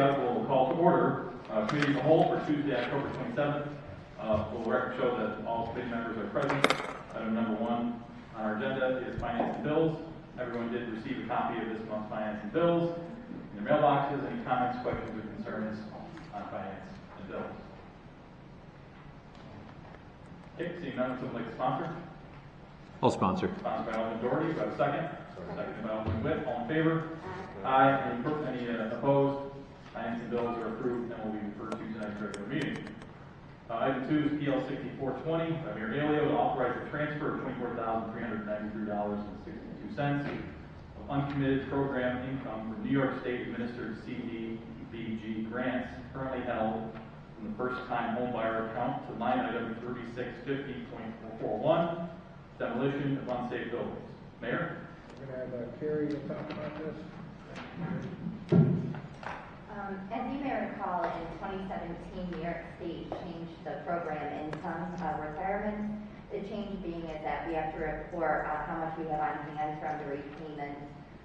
will call to order Committee of the Whole for Tuesday, October 27th. Will the record show that all committee members are present. Item number 1 on our agenda is finance and bills. Everyone did receive a copy of this month's finance and bills in their mailboxes. Any comments, questions, or concerns on finance and bills? Okay, seeing none, would someone like to sponsor? I'll sponsor. Sponsored by Alderman Doherty. Do I have a second? Seconded by Alderman Witt. All in favor? Aye. Any opposed? Finance and bills are approved and will be referred to tonight's regular meeting. Item 2 is PL 6420 by Mayor Aiello to authorize the transfer of $24,393.62 of uncommitted program income from New York State administered CDBG grants currently held from the First Time Homebuyer Account to line item 3650.441, Demolition of Unsafe Buildings. Mayor? We're going to have Carrie to talk about this. As you may recall, in 2017, New York State changed the program income requirements. The change being is that we have to report how much we have on hand from the repayment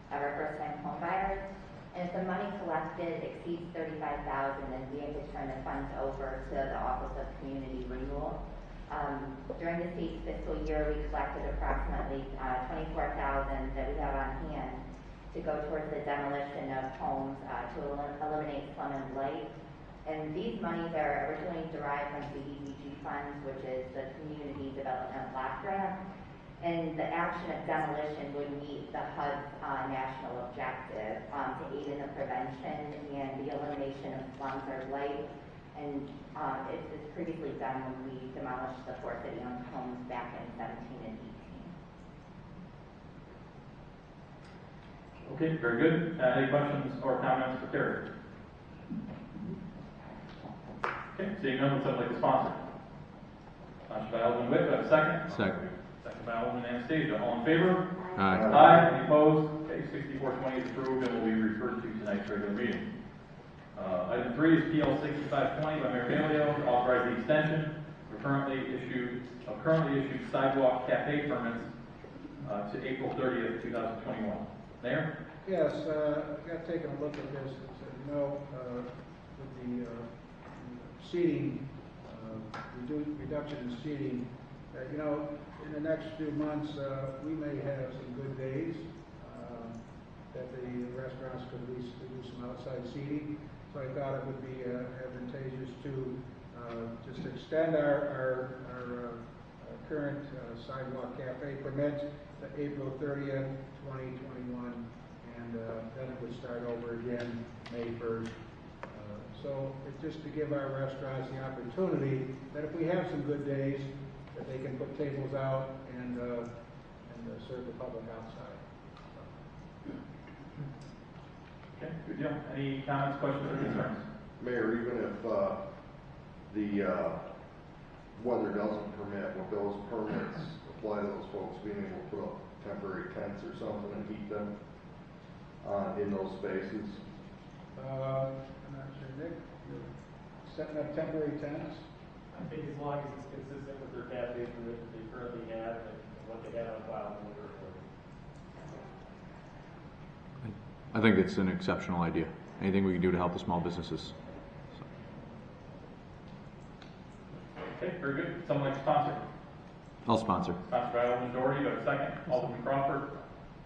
of our first-time home buyers. And if the money collected exceeds $35,000, then we have to turn the funds over to the Office of Community Renewal. During the state's fiscal year, we collected approximately $24,000 that we have on hand to go towards the demolition of homes to eliminate slum and blight. And these monies are originally derived from CDBG funds, which is the Community Development Block Grant. And the action of demolition would meet the HUD's national objective to aid in the prevention and the elimination of slums or blight. And it was previously done when we demolished the 4 city-owned homes back in 17 and 18. Okay, very good. Any questions or comments for Terry? Okay, seeing none, would someone like to sponsor? Sponsored by Alderman Witt. Do I have a second? Second. Second by Alderman Anastasia. All in favor? Aye. Aye. Any opposed? Okay, 6420 is approved and will be referred to tonight's regular meeting. Item 3 is PL 6520 by Mayor Aiello to authorize the extension of currently issued Sidewalk Café Permits to April 30th, 2021. Mayor? Yes, I got taken a look at this. With the seating, reduction in seating, in the next few months, we may have some good days that the restaurants could at least do some outside seating. So I thought it would be advantageous to just extend our current Sidewalk Café permit to April 30th, 2021, and then it would start over again May 1st. So it's just to give our restaurants the opportunity that if we have some good days, that they can put tables out and serve the public outside. Okay, good deal. Any comments, questions, or concerns? Mayor, even if the weather doesn't permit, would those permits apply to those folks being able to put up temporary tents or something and heat them in those spaces? I'm not sure, Nick. You're setting up temporary tents? I think as long as it's consistent with their cafe permit that they currently have and what they have on file. I think it's an exceptional idea. Anything we can do to help the small businesses. Okay, very good. Someone like to sponsor? I'll sponsor. Sponsored by Alderman Doherty. Do I have a second? Alderman Crawford.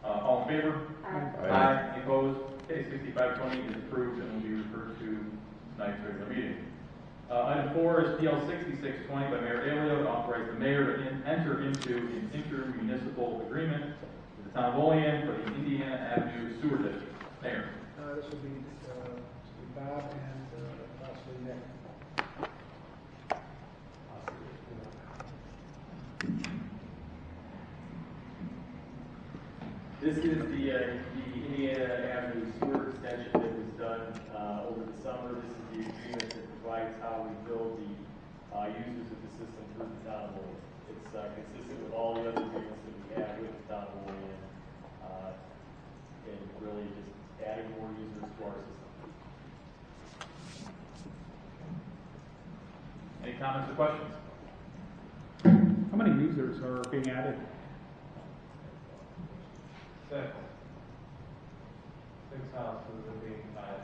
All in favor? Aye. Any opposed? Okay, 6520 is approved and will be referred to tonight's regular meeting. Item 4 is PL 6620 by Mayor Aiello to authorize the mayor to enter into an intermunicipal agreement with the Town of Olean for the Indiana Avenue Sewer District. Mayor. This will be Bob and possibly Nick. This is the Indiana Avenue sewer extension that was done over the summer. This is the agreement that provides how we build the users of the system through the Town of Olean. It's consistent with all the other agreements that we have with the Town of Olean, and really just adding more users to our system. Any comments or questions? How many users are being added? 6 houses are being added.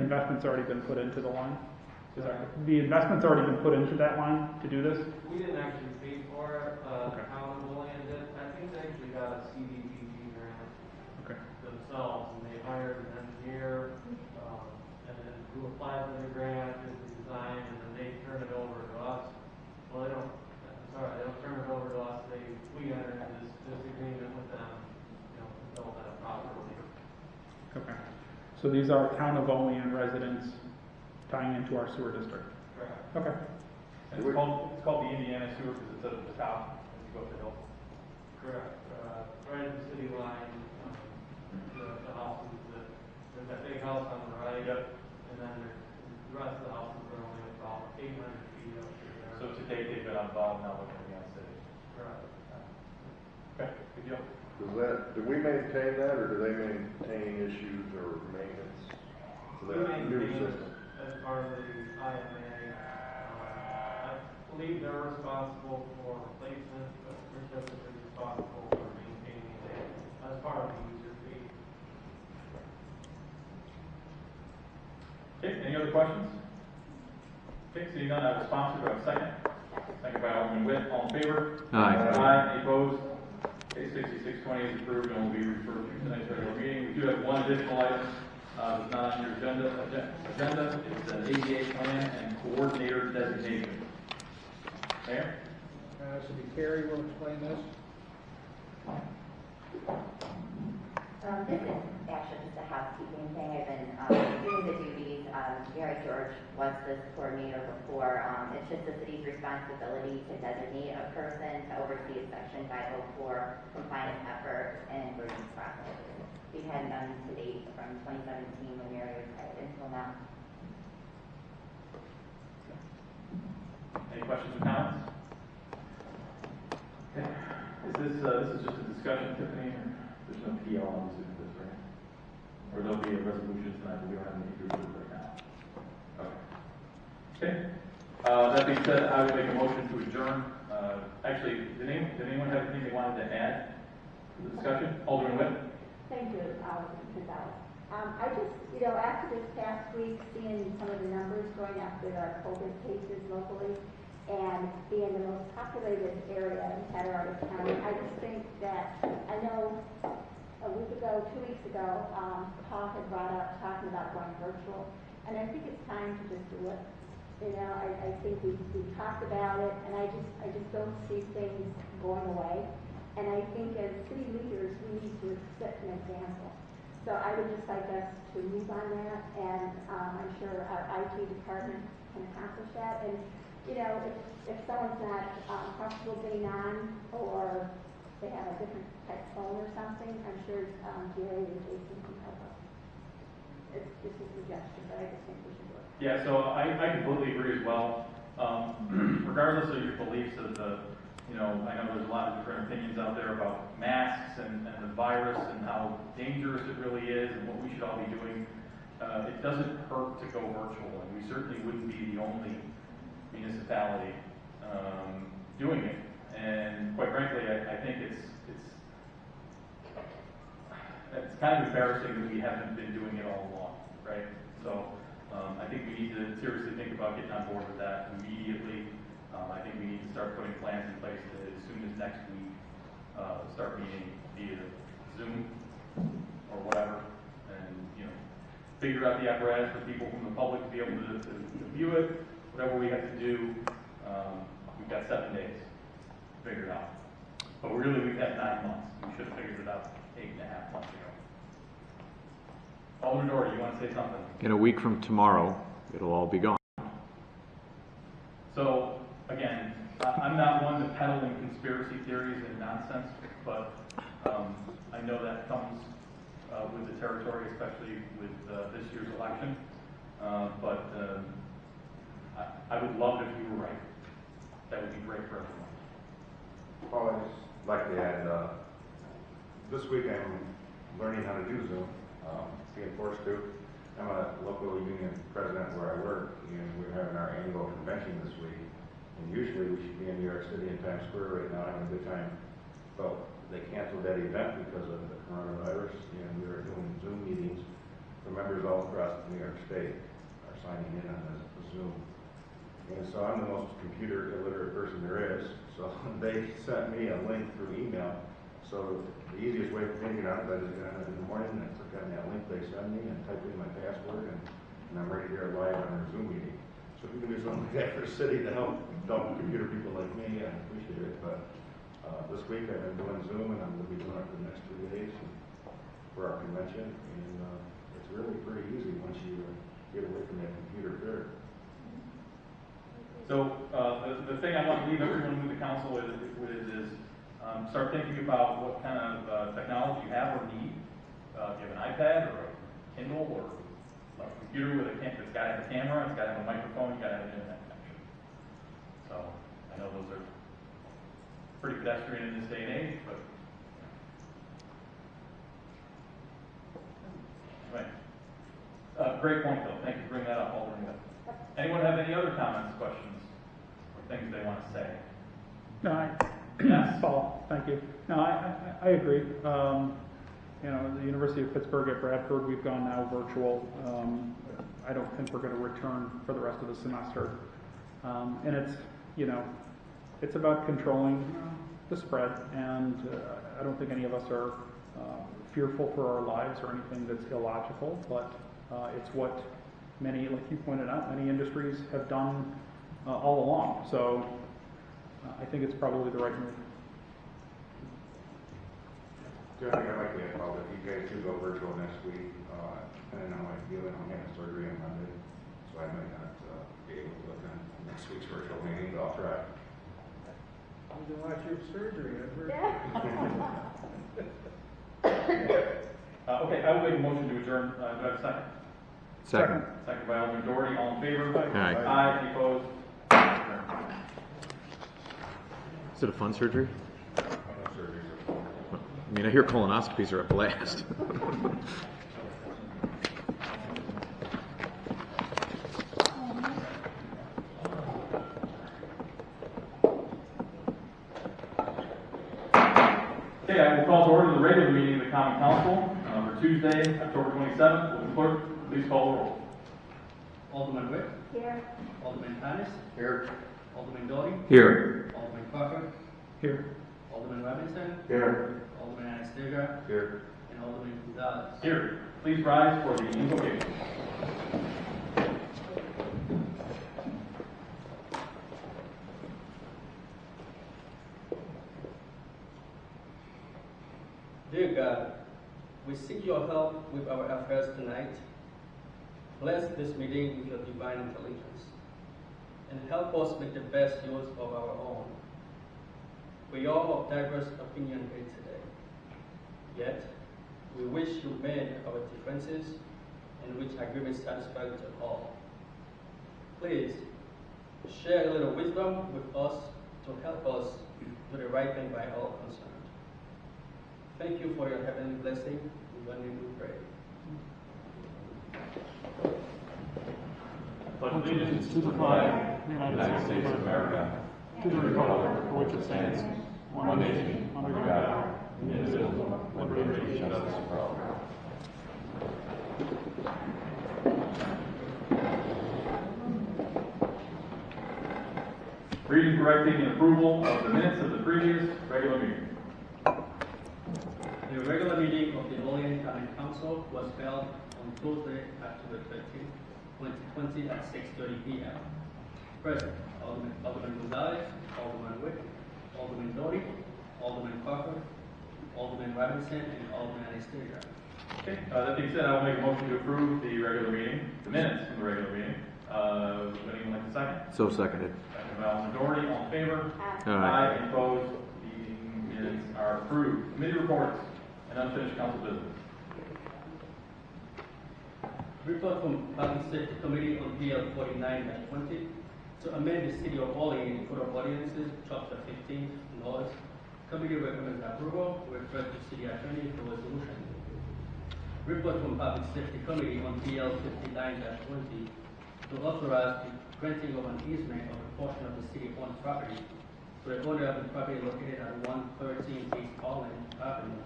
investment's already been put into the line? The investment's already been put into that line to do this? We didn't actually pay for it, Okay. Town of Olean did. I think they actually got a CDBG grant Okay. themselves, and they hired an engineer, and then who applied for the grant, did the design, and then they turn it over to us. Well, they don't turn it over to us, we enter into this agreement with them, to build that properly. Okay. So these are Town of Olean residents tying into our sewer district? Correct. Okay. And it's called the Indiana sewer because it's at the top as you go up the hill. Correct. Right at the city line, the houses, there's that big house on the right. Yep. And then the rest of the houses are only about 800 feet up to there. So to date, they've been on Bob, now looking at the city. Correct. Okay, good deal. Do we maintain that, or do they maintain issues or maintenance to We that new maintain system? as part of the IMA. I believe they're responsible for replacement, but we're typically responsible for maintaining it as part of the user fee. Okay, any other questions? Okay, seeing none, I have a sponsor, do I have a second? Second by Alderman Witt, all in favor? Aye. Aye, any opposed? Okay, 6620 is approved and will be referred to tonight's regular meeting. We do have one additional item that's not on your agenda. It's an ADA plan and coordinator designation. Mayor? So Carrie will explain this. This is actually just a housekeeping thing. I've been doing the duties. Mary George was this coordinator before. It's just the city's responsibility to designate a person to oversee a Section 504 compliance effort and emergency processes. We've had none to date from 2017 when Mary was hired until now. Any questions or comments? Okay. This is just a discussion, Tiffany? There's no PL on this, right? Or there'll be a resolution tonight, but we don't have any to do right now. Okay. That being said, I would make a motion to adjourn. Actually, did anyone have anything they wanted to add to the discussion? Alderman Witt? Thank you, Mrs. Ellis. I just, after this past week, seeing some of the numbers going up with our COVID cases locally and being the most populated area in Colorado County, I just think that, I know a week ago, 2 weeks ago, Paul had brought up talking about going virtual, and I think it's time to just do it. I think we've talked about it, and I just don't see things going away. And I think as city leaders, we need to set an example. So I would just like us to move on that, and I'm sure our IT department can accomplish that. And, if someone's not comfortable getting on, or they have a different type of phone or something, I'm sure Gary and Jason can help us. It's just a suggestion, but I just think we should do it. Yeah, so I completely agree as well. Regardless of your beliefs of I know there's a lot of different opinions out there about masks and the virus and how dangerous it really is and what we should all be doing. It doesn't hurt to go virtual, and we certainly wouldn't be the only municipality doing it. And quite frankly, I think it's kind of embarrassing that we haven't been doing it all along, right? So I think we need to seriously think about getting on board with that immediately. I think we need to start putting plans in place as soon as next week, start meeting via Zoom or whatever, and figure out the apparatus for people from the public to be able to view it. Whatever we have to do, we've got 7 days to figure it out. But really, we've had 9 months. We should have figured it out 8.5 months ago. Alderman Doherty, you want to say something? In a week from tomorrow, it'll all be gone. So, again, I'm not one to peddle in conspiracy theories and nonsense, but I know that comes with the territory, especially with this year's election. But I would love it if you were right. That would be great for everyone. Well, I'd just like to add, this week I'm learning how to do Zoom, being forced to. I'm a local union president where I work, and we're having our annual convention this week. And usually we should be in New York City in Times Square right now having a good time. But they canceled that event because of the coronavirus, and we were doing Zoom meetings the members all across New York State are signing in on this Zoom. And so I'm the most computer illiterate person there is. So they sent me a link through email. So the easiest way for me to get on it is get on it in the morning and click on that link they send me and type in my password, and I'm right here live on our Zoom meeting. So if you can do something like that for the city to help dumb computer people like me, I appreciate it. But this week I've been doing Zoom, and I'm going to be doing it for the next 3 days for our convention. And it's really pretty easy once you get away from that computer fear. So the thing I want to leave everyone with the council with is start thinking about what kind of technology you have or need. If you have an iPad or a Kindle or a computer with that's got to have a camera, it's got to have a microphone, it's got to have an internet connection. So I know those are pretty pedestrian in this day and age, but right. Great point, though. Thank you for bringing that up. I'll bring that up. Anyone have any other comments, questions, or things they want to say? No, Yes. Paul, thank you. No, I agree. You know, the University of Pittsburgh at Bradford, we've gone now virtual. I don't think we're going to return for the rest of the semester. And it's, you know, it's about controlling the spread, and I don't think any of us are fearful for our lives or anything that's illogical, but it's what many, like you pointed out, many industries have done all along. So I think it's probably the right move. The other thing I'd like to add, Paul, if you guys do go virtual next week, depending on how I feel, I'm having surgery on Monday, so I might not be able to attend next week's virtual meeting, but I'll try. You can watch your surgery, Edward. Okay, I will make a motion to adjourn. Do I have a second? Second. Second by Alderman Doherty. All in favor? Aye. Aye. Any opposed? Is it a fun surgery? I know surgeries are fun. I mean, I hear colonoscopies are a blast. Okay, I will call to order the regular meeting of the Common Council for Tuesday, October 27th. Will the clerk please call the roll? Alderman Witt. Here. Alderman Thomas. Here. Alderman Doty. Here. Alderman Crawford. Here. Alderman Robinson. Here. Alderman Anastasia. Here. And Alderman Gonzalez. Here. Please rise for the invocation. Dear God, we seek your help with our affairs tonight. Bless this meeting with your divine intelligence, and help us make the best use of our own. We are of diverse opinion here today, yet we wish you made our differences and which agreements satisfy to all. Please share a little wisdom with us to help us do the right thing by all concerned. Thank you for your heavenly blessing. In your name we pray. Pledge allegiance to the flag of the United States of America, to the republic for which it stands, one nation, under God, indivisible, with liberty and justice for all. Reading, correcting, and approval of the minutes of the previous regular meeting. The regular meeting of the Olean County Council was held on Tuesday, October 13, 2020 at 6:30 p.m. Present, Alderman Gonzalez, Alderman Witt, Alderman Doty, Alderman Crawford, Alderman Robinson, and Alderman Anastasia. Okay, that being said, I will make a motion to approve the regular meeting, the minutes from the regular meeting. Would anyone like a second? So seconded. Second by Alderman Doherty. All in favor? Aye. Any opposed? The minutes are approved. Committee reports and unfinished council business. Report from Public Safety Committee on PL 49-20 to amend the City of Olean Code of Ordinances, Chapter 15, laws. Committee recommends approval. Refer to City Attorney for resolution. Report from Public Safety Committee on PL 59-20 to authorize the granting of an easement of a portion of the city-owned property to the owner of the property located at 113 East Olean Avenue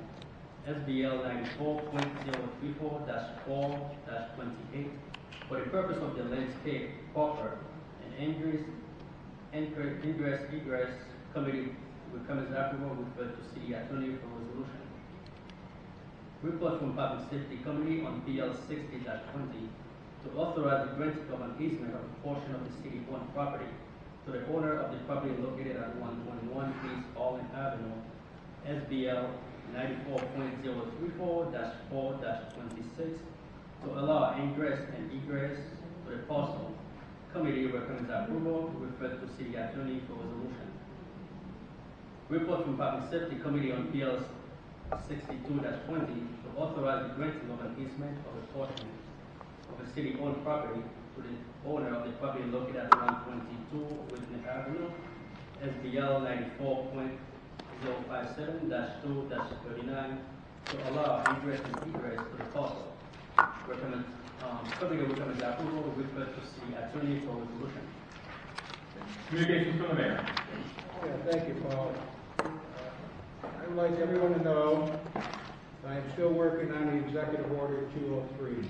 SBL 94.034-4-28 for the purpose of the landscape buffer and ingress committee recommends approval referred to city attorney for resolution. Report from Public Safety Committee on PL 60-20 to authorize the granting of an easement of a portion of the city-owned property to the owner of the property located at 121 East Olean Avenue, SBL 94.034-4-26 to allow ingress and egress to the parcel. Committee recommends approval referred to city attorney for resolution. Report from Public Safety Committee on PL 62-20 to authorize the granting of an easement of a portion of a city-owned property to the owner of the property located at 122 Whitney Avenue, SBL 94.057-2-39 to allow ingress and egress to the parcel. Committee recommends approval referred to city attorney for resolution. Communications from the mayor. Yeah, thank you, Paul. I would like everyone to know that I am still working on the Executive Order 203.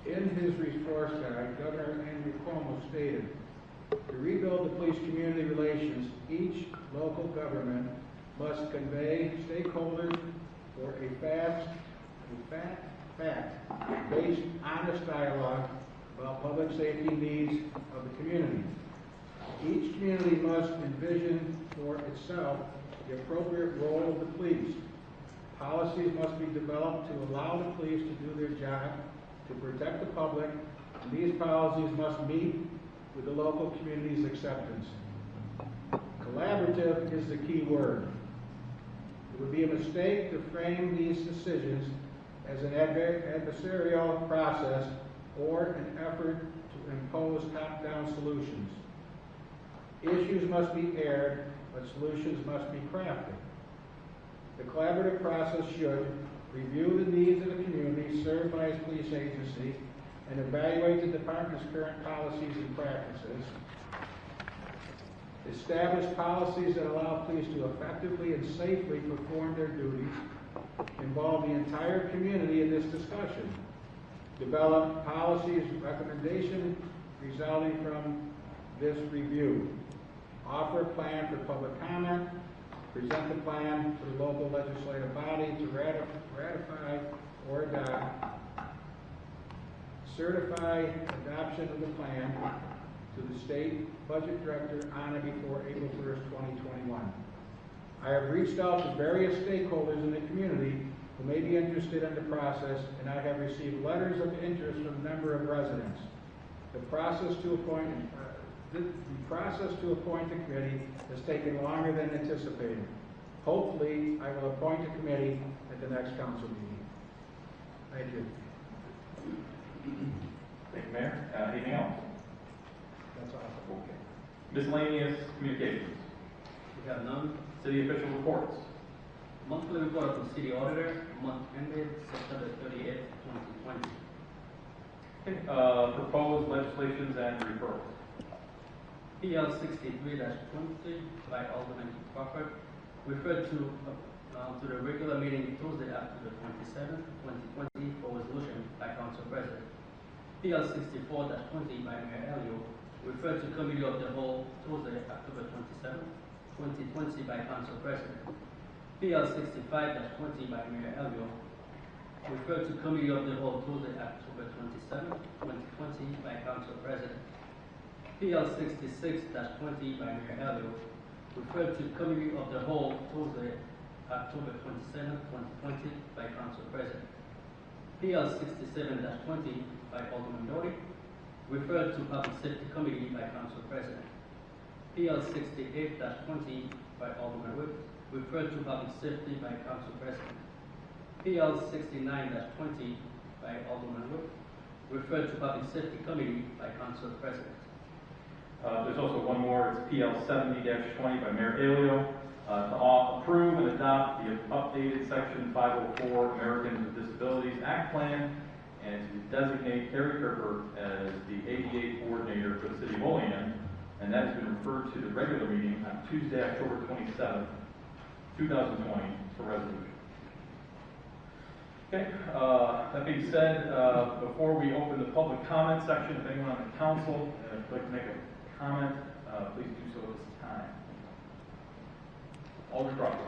In his resource guide, Governor Andrew Cuomo stated, to rebuild the police community relations, each local government must convey stakeholders for a fact-based, honest dialogue about public safety needs of the community. Each community must envision for itself the appropriate role of the police. Policies must be developed to allow the police to do their job to protect the public, and these policies must meet with the local community's acceptance. Collaborative is the key word. It would be a mistake to frame these decisions as an adversarial process or an effort to impose top-down solutions. Issues must be aired, but solutions must be crafted. The collaborative process should review the needs of the community served by its police agency and evaluate the department's current policies and practices. Establish policies that allow police to effectively and safely perform their duties. Involve the entire community in this discussion. Develop policies and recommendations resulting from this review. Offer a plan for public comment. Present the plan to the local legislative body to ratify or adopt. Certify adoption of the plan to the state budget director on or before April 1st, 2021. I have reached out to various stakeholders in the community who may be interested in the process, and I have received letters of interest from a number of residents. The process to appoint a committee has taken longer than anticipated. Hopefully, I will appoint a committee at the next council meeting. Thank you. Thank you, Mayor. Anything else? That's all. Okay. Miscellaneous communications. We have none. City official reports. Monthly report of the city auditor, month ended September 30th, 2020. Okay. Proposed legislations and referrals. PL 63-20 by Alderman Crawford referred to the regular meeting Tuesday, October 27th, 2020 for resolution by Council President. PL 64-20 by Mayor Aiello referred to Committee of the Whole Tuesday, October 27th, 2020 by Council President. PL 65-20 by Mayor Aiello referred to Committee of the Whole Tuesday, October 27th, 2020 by Council President. PL 66-20 by Mayor Aiello referred to Committee of the Whole Tuesday, October 27th, 2020 by Council President. PL 67-20 by Alderman Doty referred to Public Safety Committee by Council President. PL 68-20 by Alderman Whip referred to Public Safety by Council President. PL 69-20 by Alderman Whip referred to Public Safety Committee by Council President. There's also one more. It's PL 70-20 by Mayor Aiello to approve and adopt the updated Section 504 Americans with Disabilities Act Plan and to designate Harry Kerber as the ADA coordinator for the City of Olean, and that has been referred to the regular meeting on Tuesday, October 27th, 2020 for resolution. Okay, that being said, before we open the public comment section, if anyone on the council would like to make a comment, please do so at this time. Alderman Crawford.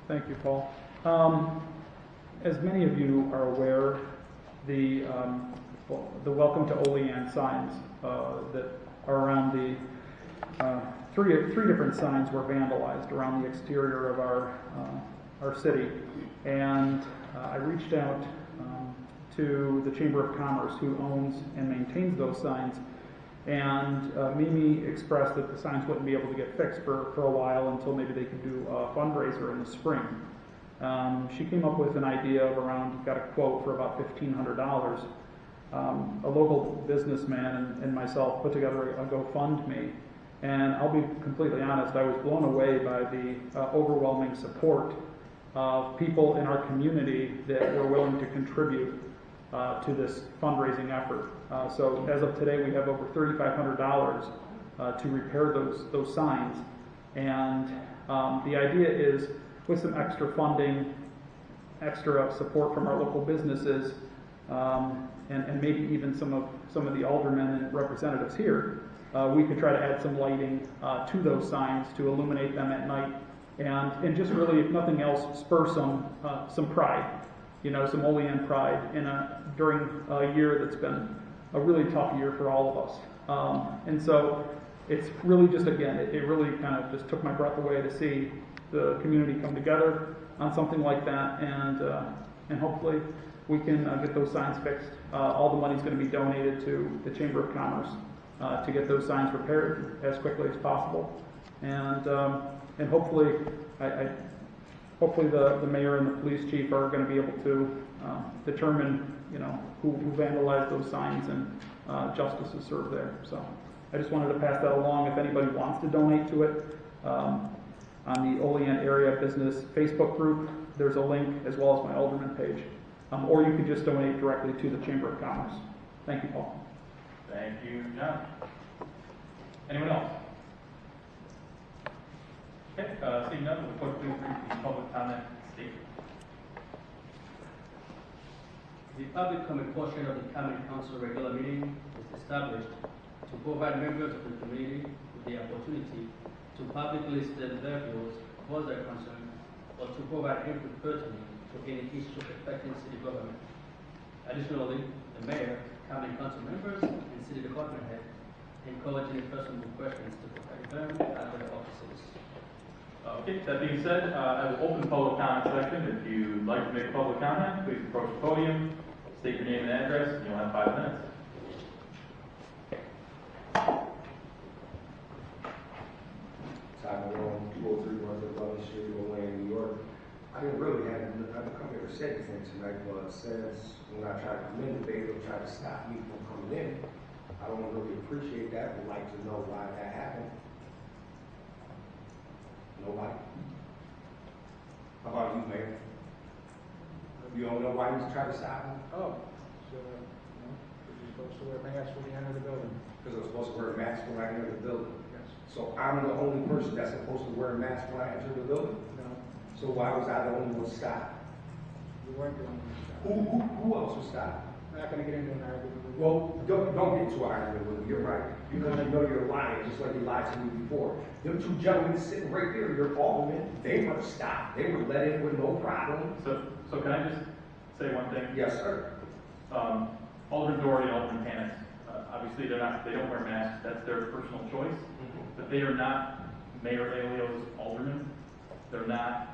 Thank you, Paul. As many of you are aware, the Welcome to Olean signs that are around the three different signs were vandalized around the exterior of our city, and I reached out to the Chamber of Commerce, who owns and maintains those signs, and Mimi expressed that the signs wouldn't be able to get fixed for a while until maybe they could do a fundraiser in the spring. She came up with an idea of got a quote for about $1,500. A local businessman and myself put together a GoFundMe, and I'll be completely honest, I was blown away by the overwhelming support of people in our community that were willing to contribute to this fundraising effort. So as of today, we have over $3,500 to repair those signs, and the idea is, with some extra funding, extra support from our local businesses, and maybe even some of the aldermen and representatives here, we could try to add some lighting to those signs to illuminate them at night, and just really, if nothing else, spur some pride, some Olean pride during a year that's been a really tough year for all of us. And so it's really just, again, it really kind of just took my breath away to see the community come together on something like that, and hopefully we can get those signs fixed. All the money is going to be donated to the Chamber of Commerce to get those signs repaired as quickly as possible, and hopefully, hopefully the mayor and the police chief are going to be able to determine, who vandalized those signs, and justice is served there. So I just wanted to pass that along. If anybody wants to donate to it, on the Olean Area Business Facebook group, there's a link, as well as my alderman page. Or you could just donate directly to the Chamber of Commerce. Thank you, Paul. Thank you, John. Anyone else? Okay, seeing none, will the clerk please read the public comment statement. The public comment portion of the Common Council regular meeting is established to provide members of the community with the opportunity to publicly state their views, voice their concern, or to provide input pertinent to any issue affecting city government. Additionally, the mayor, common council members, and city department head encourage any person with questions to contact them at their offices. Okay, that being said, I will open the public comment section. If you'd like to make a public comment, please approach the podium, state your name and address, and you'll have 5 minutes. Sidewalk 203 North of Olean Street, Olean, New York. I didn't really have to come here to say anything tonight, but since when I try to come in today, they'll try to stop me from coming in. I don't really appreciate that. Would like to know why that happened. Nobody. How about you, Mayor? You don't know why he's trying to stop me? Oh, so, you're supposed to wear masks when you enter the building. Because I'm supposed to wear a mask when I enter the building. Yes. So I'm the only person that's supposed to wear a mask when I enter the building? No, So why was I the only one stopped? you weren't the only one. Who else was stopped? I'm not going to get into an argument with you. Well, don't get into an argument with me. You're right. Because you know you're lying, just like you lied to me before. Them two gentlemen sitting right there, your aldermen, they were stopped. They were let in with no problem. So can I just say one thing? Yes, sir. Alderman Doherty and Alderman Panis, obviously they don't wear masks. That's their personal choice. But they are not Mayor Aiello's aldermen. They're not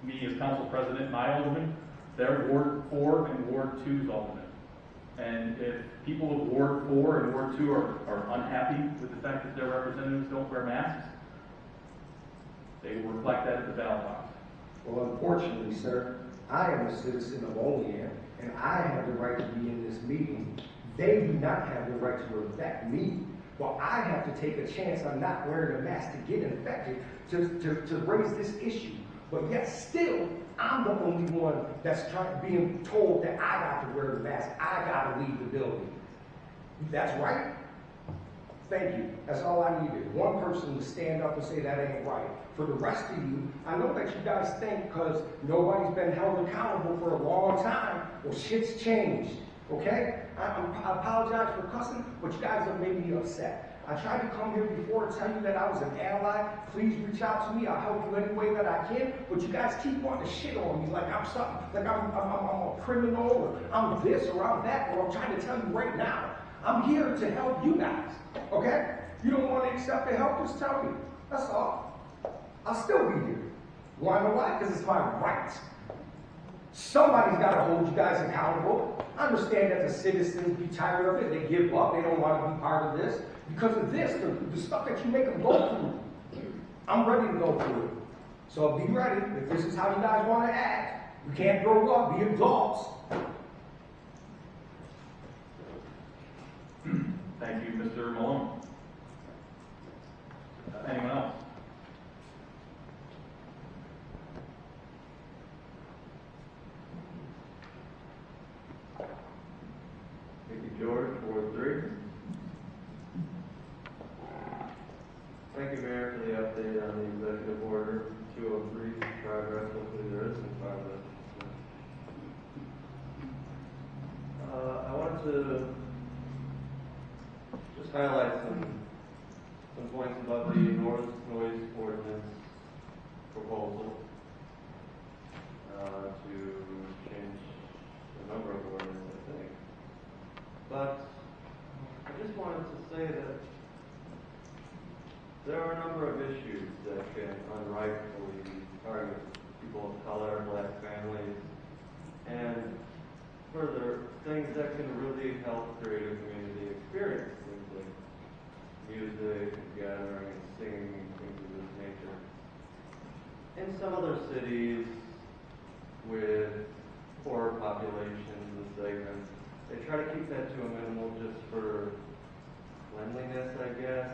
me as council president, my alderman. They're Ward 4 and Ward 2's aldermen. And if people of Ward 4 and Ward 2 are unhappy with the fact that their representatives don't wear masks, they will reflect that at the ballot box. Well, unfortunately, sir, I am a citizen of Olean, and I have the right to be in this meeting. They do not have the right to affect me. Well, I have to take a chance on not wearing a mask to get infected to raise this issue. But yet still, I'm the only one that's being told that I got to wear the mask. I got to leave the building. That's right. Thank you. That's all I needed. One person to stand up and say that ain't right. For the rest of you, I know that you guys think because nobody's been held accountable for a long time, well, shit's changed. Okay? I apologize for cussing, but you guys have made me upset. I tried to come here before to tell you that I was an ally. Please reach out to me. I'll help you any way that I can. But you guys keep wanting to shit on me like I'm something, like I'm a criminal, or I'm this, or I'm that. Or I'm trying to tell you right now, I'm here to help you guys. Okay? You don't want to accept the help, just tell me. That's all. I'll still be here. You want to know why? Because it's my right. Somebody's got to hold you guys accountable. I understand that the citizens be tired of it. They give up. They don't want to be part of this. Because of this, the stuff that you make them go through. I'm ready to go through it. So be ready. If this is how you guys want to act, you can't grow up, be adults. Thank you, Mr. Malone. Anyone else? Thank you, George. Ward 3. Thank you, Mayor, for the update on the executive order 203 progress. Hopefully there is some progress. I wanted to just highlight some points about the noise ordinance proposal to change the number of ordinances, I think. But I just wanted to say that there are a number of issues that can unrightfully target people of color, black families, and further, things that can really help create a community experience, things like music and gathering and singing, things of this nature. In some other cities with poor populations and segments, they try to keep that to a minimal just for cleanliness, I guess.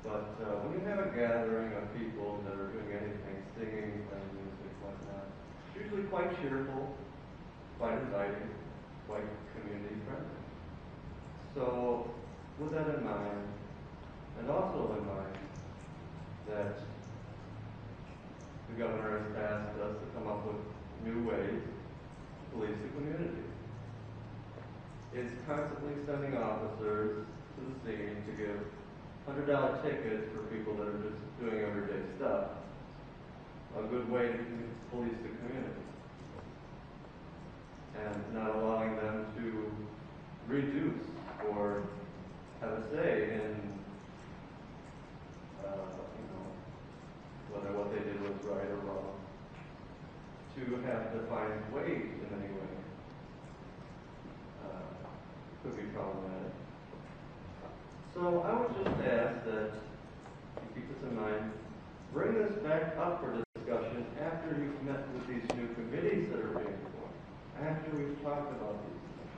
But when you have a gathering of people that are doing anything, singing, playing music, whatnot, it's usually quite cheerful, quite inviting, quite community friendly. So, with that in mind, and also in mind that the governor has asked us to come up with new ways to police the community. It's constantly sending officers to the scene to give $100 tickets for people that are just doing everyday stuff. A good way to police the community. And not allowing them to reduce or have a say in, whether what they did was right or wrong. To have defined wage in any way could be problematic. So I would just ask that you keep this in mind, bring this back up for discussion after you've met with these new committees that are being formed, after we've talked about these things.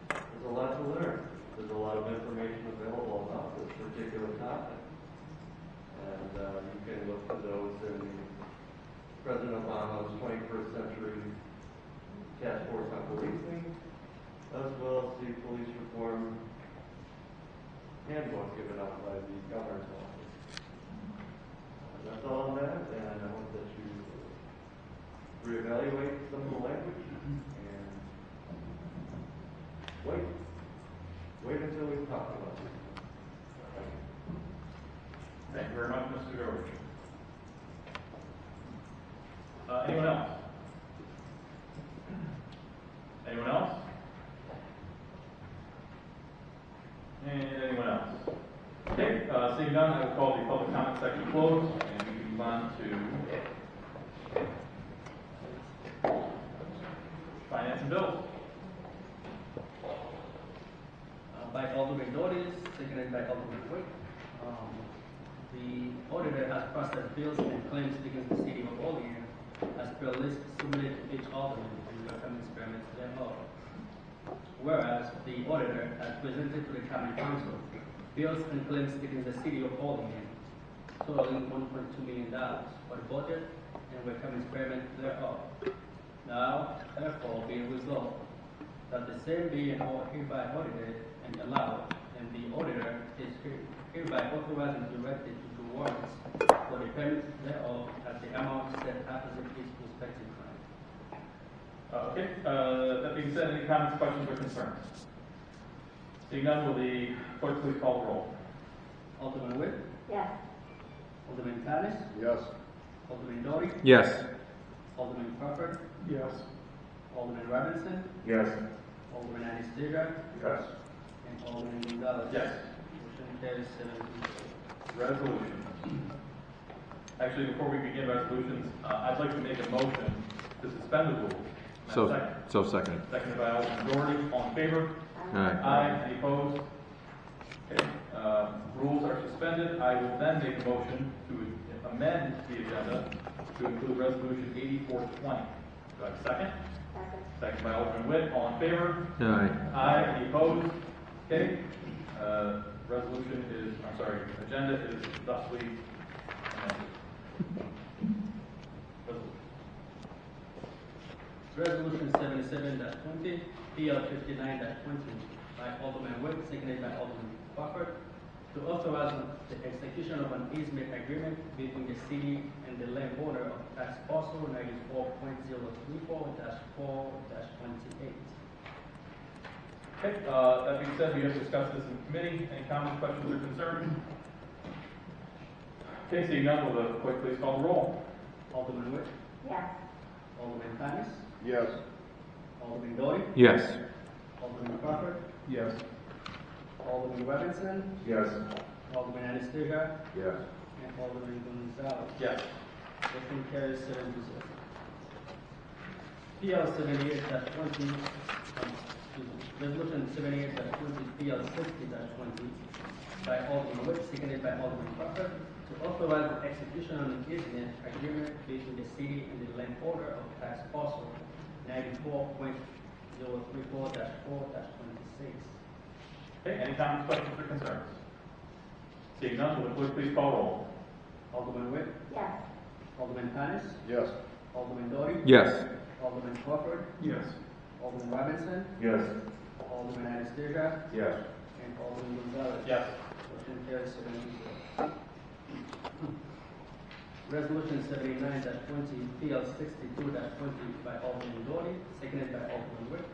There's a lot to learn. There's a lot of information available about this particular topic. And you can look to those in President Obama's 21st Century Task Force on Policing, as well as the police reform handbook given out by the governor's office. That's all on that, and I hope that you reevaluate some of the language and wait until we talk about it. Thank you. Thank you very much, Mr. George. Anyone else? Anyone else? And anyone else? Okay, seeing none, I will call the public comment section closed, and we can move on to finance and bills. By Alderman notice, seconded by Alderman Quick. The auditor has processed bills and claims against the city of Olean as per list submitted to each alderman and recommends permits thereof. Whereas the auditor has presented to the common council bills and claims against the city of Olean totaling $1.2 million for the budget and recommends payment thereof. Now, therefore, be it resolved that the same be and all hereby audited and allowed, and and the auditor is hereby authorized and directed to do warrants for the payment thereof at the amount set opposite each respective crime. Okay, that being said, any comments, questions, or concerns? Seeing none, will the clerk please call the roll? Alderman Witt, Yes. Alderman Tanis, Yes. Alderman Doughty, Yes. Alderman Crawford, Yes. Alderman Robinson, Yes. Alderman Anastasia, Yes. and Alderman Gonzalez. Yes. Motion carries 7-0. Resolution. Actually, before we begin resolutions, I'd like to make a motion to suspend the rules. So seconded. Seconded by Alderman Doherty. All in favor? Aye. Aye. Any opposed? Okay, rules are suspended. I will then make a motion to amend the agenda to include resolution 8420. Do I have a second? Second. Second by Alderman Witt. All in favor? Aye. Aye. Any opposed? Okay. Resolution is, agenda is thusly amended. Resolution 77-20, PL 59-20 by Alderman Witt, seconded by Alderman Crawford, to authorize the execution of an easement agreement between the city and the landowner of tax parcel 94.034-4-28. Okay, that being said, we have discussed this in committee. Any comments, questions, or concerns? Okay, seeing none, will the clerk please call the roll? Alderman Witt, Yes. Alderman Tanis, Yes. Alderman Doughty, Yes. Alderman Crawford, Yes. Alderman Robinson, Yes. Alderman Anastasia, Yes. and Alderman Gonzalez. Yes. Motion carries 7-0. PL 78-20, Resolution 78-20, PL 60-20 by Alderman Witt, seconded by Alderman Crawford, to authorize the execution of an easement agreement between the city and the landowner of tax parcel 94.034-4-26. Okay, any comments, questions, or concerns? Seeing none, will the clerk please call roll? Alderman Witt, Yes. Alderman Tanis, Yes. Alderman Doughty, Yes. Alderman Crawford, Yes. Alderman Robinson, Yes. Alderman Anastasia, Yes. and Alderman Gonzalez. Yes. Motion carries 7-0. Resolution 79-20, PL 62-20 by Alderman Doughty, seconded by Alderman Witt,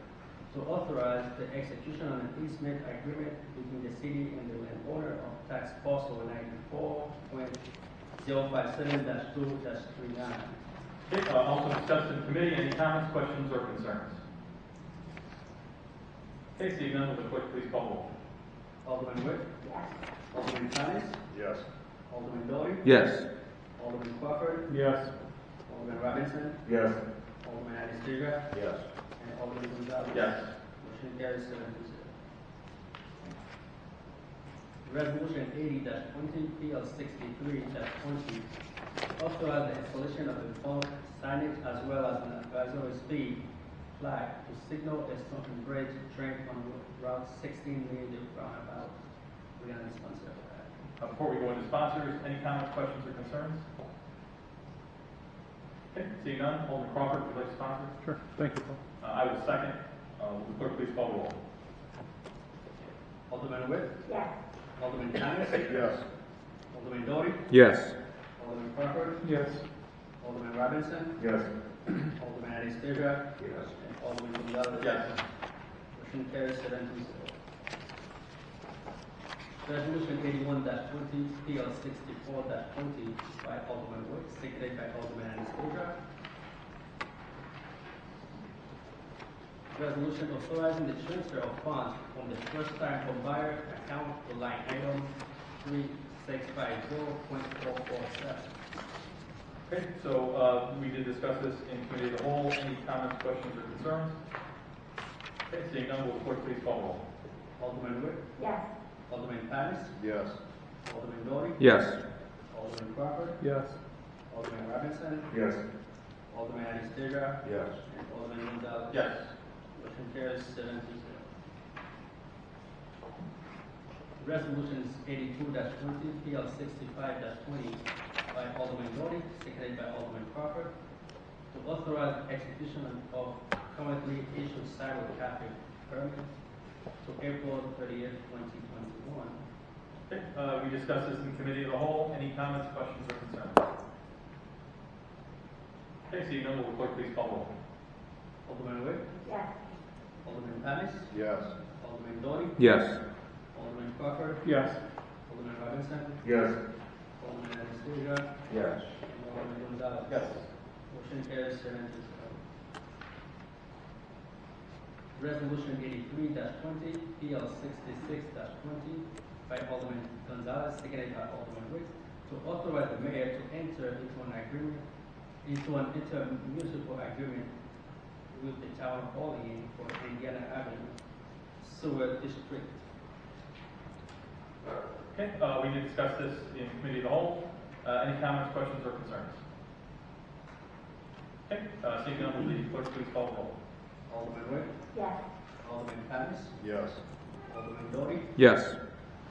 to authorize the execution of an easement agreement between the city and the landowner of tax parcel 94.057-2-39. Okay, also discussed in committee. Any comments, questions, or concerns? Okay, seeing none, will the clerk please call roll? Alderman Witt, Yes. Alderman Tanis, Yes. Alderman Doughty, Yes. Alderman Crawford, Yes. Alderman Robinson, Yes. Alderman Anastasia, Yes. and Alderman Gonzalez. Yes. Motion carries 7-0. Resolution 80-20, PL 63-20, authorize the installation of a bulk signage as well as an advisory speed flag to signal a stone bridge train on Route 16 near the roundabout. We are the sponsor of that. Before we go into sponsors, any comments, questions, or concerns? Okay, seeing none, Alderman Crawford, would you like to sponsor? Sure. Thank you, Paul. I will second. Will the clerk please call the roll? Alderman Witt, Yes. Alderman Tanis, Yes. Alderman Doughty, Yes. Alderman Crawford, Yes. Alderman Robinson, Yes. Alderman Anastasia, Yes. and Alderman Gonzalez. Yes. Motion carries 7-0. Resolution 81-20, PL 64-20 by Alderman Witt, seconded by Alderman Anastasia. Resolution authorizing the transfer of funds from the First Time Homebuyer Account to line item 3650.447. Okay, so we did discuss this in committee of the whole. Any comments, questions, or concerns? Okay, seeing none, will the clerk please call roll? Alderman Witt, Yes. Alderman Tanis, Yes. Alderman Doughty, Yes. Alderman Crawford, Yes. Alderman Robinson, Yes. Alderman Anastasia, Yes. and Alderman Gonzalez. Yes. Motion carries 7-0. Resolutions 82-20, PL 65-20 by Alderman Doughty, seconded by Alderman Crawford, to authorize execution of currently issued Sidewalk Café Permits to April 30th, 2021. Okay, we discussed this in committee of the whole. Any comments, questions, or concerns? Okay, seeing none, will the clerk please call roll? Alderman Witt? Yes. Alderman Panis? Yes. Alderman Doughty? Yes. Alderman Crawford? Yes. Alderman Robinson? Yes. Alderman Anastasia? Yes. And Alderman Gonzalez? Yes. Motion carries 7-0. Resolution 83-20, PL 66-20 by Alderman Gonzalez, seconded by Alderman Witt, to authorize the mayor to enter into an intermunicipal agreement with the Town of Olean for Indiana Avenue Sewer District. Okay, we did discuss this in committee of the whole. Any comments, questions, or concerns? Okay, seeing none, will the clerk please call roll? Alderman Witt? Yes. Alderman Panis? Yes. Alderman Doughty? Yes.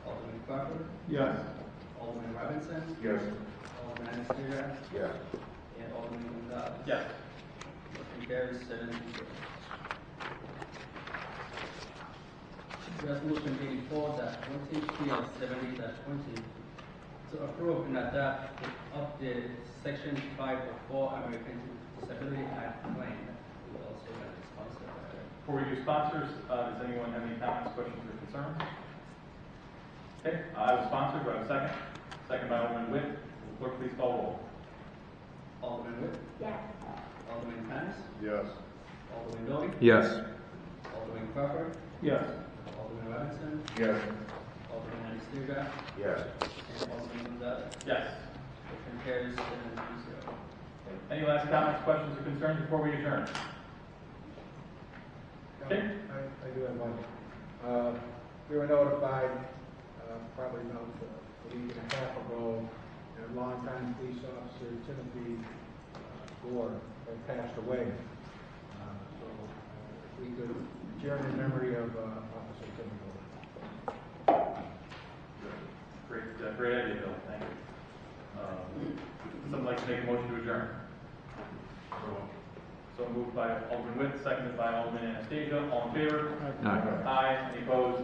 Alderman Crawford? Yes. Alderman Robinson? Yes. Alderman Anastasia? Yes. And Alderman Gonzalez? Yes. Motion carries 7-0. Resolution 84-20, PL 70-20, to approve and adopt the updated Section 504 American Disability Act claim. We also have a sponsor by that. Before we do sponsors, does anyone have any comments, questions, or concerns? Okay, I have a sponsor. Do I have a second? Second by Alderman Witt. Will the clerk please call roll? Alderman Witt? Yes. Alderman Panis? Yes. Alderman Doughty? Yes. Alderman Crawford? Yes. Alderman Robinson? Yes. Alderman Anastasia? Yes. And Alderman Gonzalez? Yes. Motion carries 7-0. Any last comments, questions, or concerns before we adjourn? Okay. I do have one. We were notified, probably about a week and a half ago, that longtime police officer Timothy Gore had passed away. So if we could adjourn in memory of Officer Timothy Gore. Great idea, Bill. Thank you. Someone like to make a motion to adjourn? So moved by Alderman Witt, seconded by Alderman Anastasia. All in favor? Aye. Aye. Any opposed?